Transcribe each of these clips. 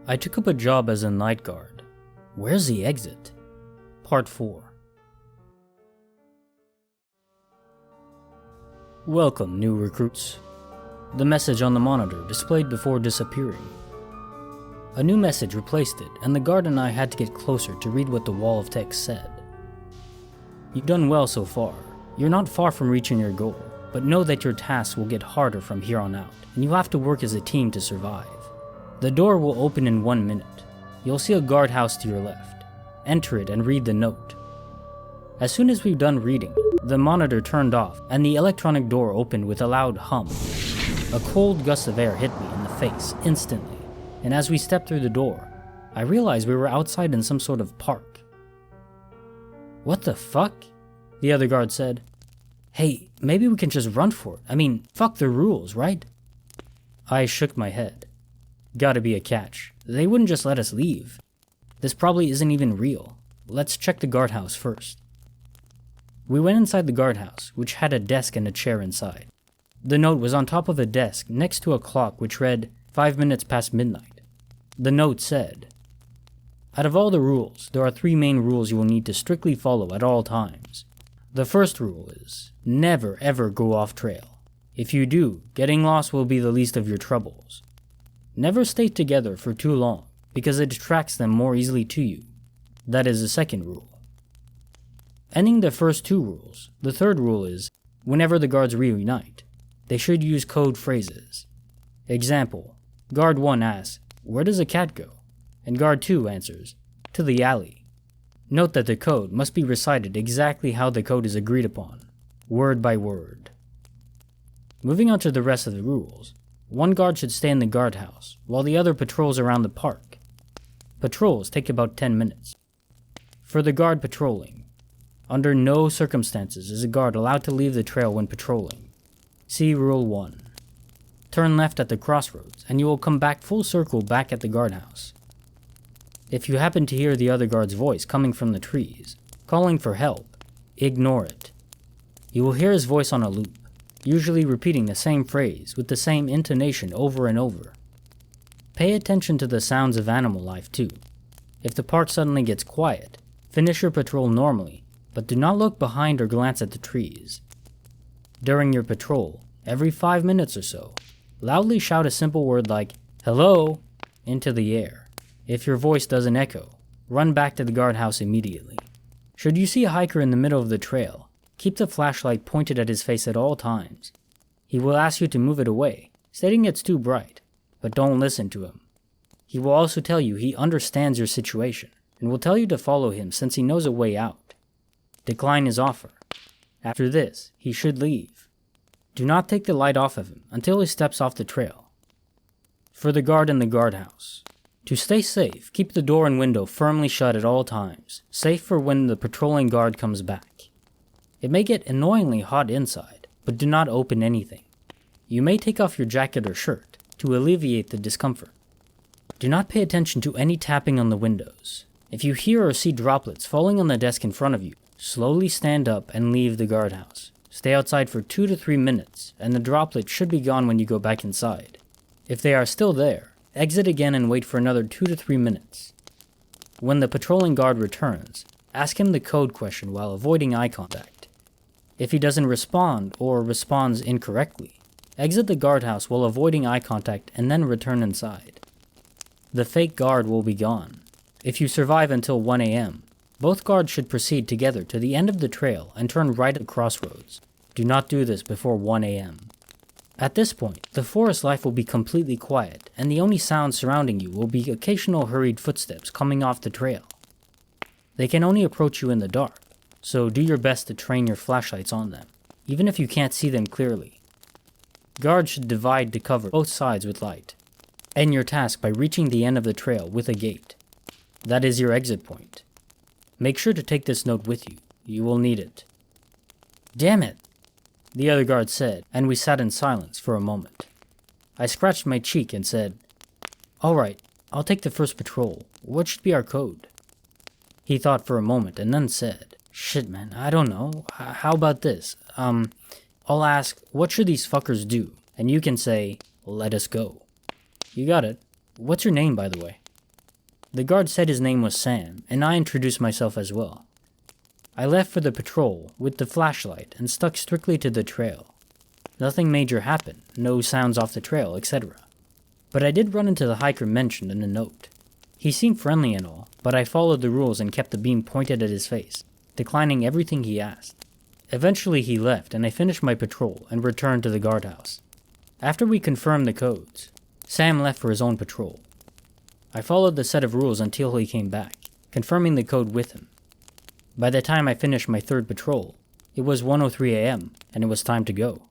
I took up a job as a night guard. Where's the exit? Part 4. Welcome, new recruits. The message on the monitor displayed before disappearing. A new message replaced it, and the guard and I had to get closer to read what the wall of text said. You've done well so far. You're not far from reaching your goal, but know that your tasks will get harder from here on out, and you have to work as a team to survive. The door will open in 1 minute. You'll see a guardhouse to your left. Enter it and read the note. As soon as we've done reading, the monitor turned off and the electronic door opened with a loud hum. A cold gust of air hit me in the face instantly, and as we stepped through the door, I realized we were outside in some sort of park. What the fuck? The other guard said. Hey, maybe we can just run for it. I mean, fuck the rules, right? I shook my head. Gotta be a catch. They wouldn't just let us leave. This probably isn't even real. Let's check the guardhouse first. We went inside the guardhouse, which had a desk and a chair inside. The note was on top of a desk next to a clock which read 5 minutes past midnight. The note said, out of all the rules, there are 3 main rules you will need to strictly follow at all times. The first rule is, never ever go off trail. If you do, getting lost will be the least of your troubles. Never stay together for too long, because it attracts them more easily to you. That is the second rule. Ending the first 2 rules, the third rule is, whenever the guards reunite, they should use code phrases. Example, Guard 1 asks, where does a cat go? And Guard 2 answers, to the alley. Note that the code must be recited exactly how the code is agreed upon, word by word. Moving on to the rest of the rules, 1 guard should stay in the guardhouse, while the other patrols around the park. Patrols take about 10 minutes. For the guard patrolling, under no circumstances is a guard allowed to leave the trail when patrolling. See Rule 1. Turn left at the crossroads, and you will come back full circle back at the guardhouse. If you happen to hear the other guard's voice coming from the trees, calling for help, ignore it. You will hear his voice on a loop, usually repeating the same phrase with the same intonation over and over. Pay attention to the sounds of animal life too. If the park suddenly gets quiet, finish your patrol normally, but do not look behind or glance at the trees. During your patrol, every 5 minutes or so, loudly shout a simple word like, hello, into the air. If your voice doesn't echo, run back to the guardhouse immediately. Should you see a hiker in the middle of the trail, keep the flashlight pointed at his face at all times. He will ask you to move it away, stating it's too bright, but don't listen to him. He will also tell you he understands your situation, and will tell you to follow him since he knows a way out. Decline his offer. After this, he should leave. Do not take the light off of him until he steps off the trail. For the guard in the guardhouse. To stay safe, keep the door and window firmly shut at all times, safe for when the patrolling guard comes back. It may get annoyingly hot inside, but do not open anything. You may take off your jacket or shirt to alleviate the discomfort. Do not pay attention to any tapping on the windows. If you hear or see droplets falling on the desk in front of you, slowly stand up and leave the guardhouse. Stay outside for 2 to 3 minutes, and the droplets should be gone when you go back inside. If they are still there, exit again and wait for another 2 to 3 minutes. When the patrolling guard returns, ask him the code question while avoiding eye contact. If he doesn't respond or responds incorrectly, exit the guardhouse while avoiding eye contact and then return inside. The fake guard will be gone. If you survive until 1 a.m., both guards should proceed together to the end of the trail and turn right at the crossroads. Do not do this before 1 a.m. At this point, the forest life will be completely quiet, and the only sounds surrounding you will be occasional hurried footsteps coming off the trail. They can only approach you in the dark, so do your best to train your flashlights on them, even if you can't see them clearly. Guards should divide to cover both sides with light. End your task by reaching the end of the trail with a gate. That is your exit point. Make sure to take this note with you. You will need it. Damn it, the other guard said, and we sat in silence for a moment. I scratched my cheek and said, Alright, I'll take the first patrol. What should be our code? He thought for a moment and then said, Shit man, I don't know. How about this? I'll ask, what should these fuckers do? And you can say, let us go. You got it. What's your name, by the way? The guard said his name was Sam, and I introduced myself as well. I left for the patrol with the flashlight and stuck strictly to the trail. Nothing major happened, no sounds off the trail, etc. But I did run into the hiker mentioned in the note. He seemed friendly and all, but I followed the rules and kept the beam pointed at his face, declining everything he asked. Eventually he left and I finished my patrol and returned to the guardhouse. After we confirmed the codes, Sam left for his own patrol. I followed the set of rules until he came back, confirming the code with him. By the time I finished my third patrol, it was 1:03 a.m. and it was time to go.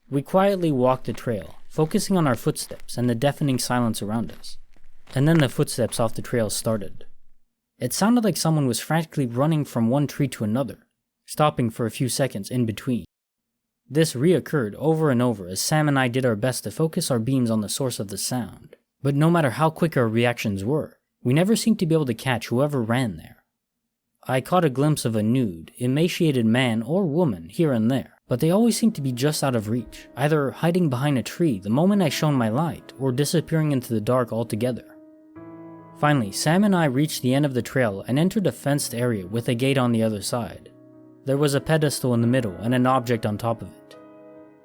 We quietly walked the trail, focusing on our footsteps and the deafening silence around us. And then the footsteps off the trail started. It sounded like someone was frantically running from one tree to another, stopping for a few seconds in between. This reoccurred over and over as Sam and I did our best to focus our beams on the source of the sound. But no matter how quick our reactions were, we never seemed to be able to catch whoever ran there. I caught a glimpse of a nude, emaciated man or woman here and there, but they always seemed to be just out of reach, either hiding behind a tree the moment I shone my light, or disappearing into the dark altogether. Finally, Sam and I reached the end of the trail and entered a fenced area with a gate on the other side. There was a pedestal in the middle and an object on top of it.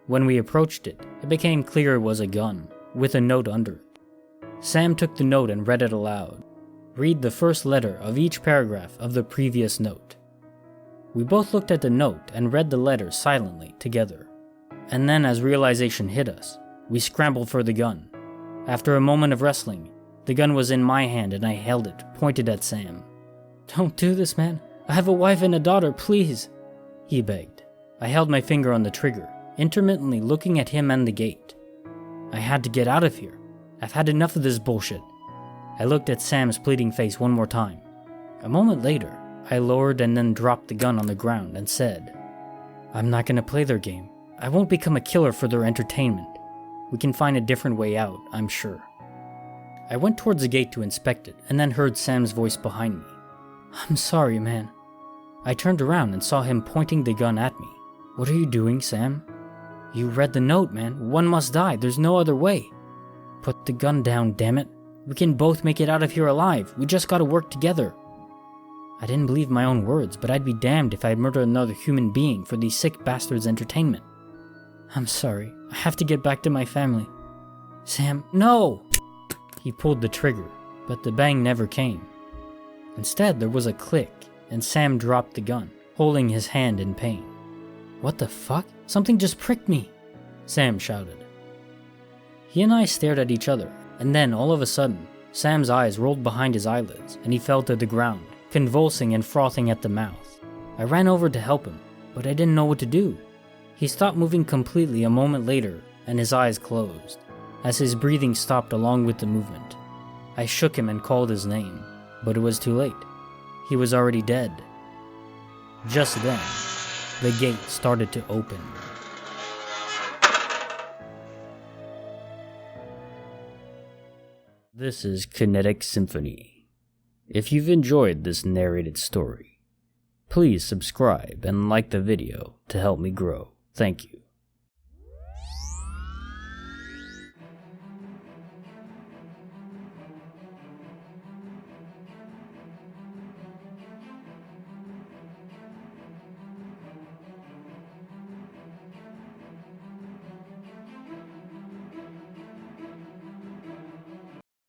When we approached it, it became clear it was a gun, with a note under it. Sam took the note and read it aloud. Read the first letter of each paragraph of the previous note. We both looked at the note and read the letters silently together. And then as realization hit us, we scrambled for the gun. After a moment of wrestling, the gun was in my hand and I held it, pointed at Sam. "Don't do this, man. I have a wife and a daughter, please," he begged. I held my finger on the trigger, intermittently looking at him and the gate. I had to get out of here. I've had enough of this bullshit. I looked at Sam's pleading face one more time. A moment later, I lowered and then dropped the gun on the ground and said, "I'm not gonna play their game. I won't become a killer for their entertainment. We can find a different way out, I'm sure." I went towards the gate to inspect it and then heard Sam's voice behind me. "I'm sorry, man." I turned around and saw him pointing the gun at me. "What are you doing, Sam?" "You read the note, man. One must die. There's no other way." "Put the gun down, damn it. We can both make it out of here alive. We just gotta work together." I didn't believe my own words, but I'd be damned if I'd murder another human being for these sick bastards' entertainment. "I'm sorry. I have to get back to my family." "Sam, no!" He pulled the trigger, but the bang never came. Instead, there was a click, and Sam dropped the gun, holding his hand in pain. "What the fuck? Something just pricked me!" Sam shouted. He and I stared at each other, and then all of a sudden, Sam's eyes rolled behind his eyelids, and he fell to the ground, convulsing and frothing at the mouth. I ran over to help him, but I didn't know what to do. He stopped moving completely a moment later, and his eyes closed, as his breathing stopped along with the movement. I shook him and called his name, but it was too late. He was already dead. Just then, the gate started to open. This is Kinetic Symphony. If you've enjoyed this narrated story, please subscribe and like the video to help me grow. Thank you.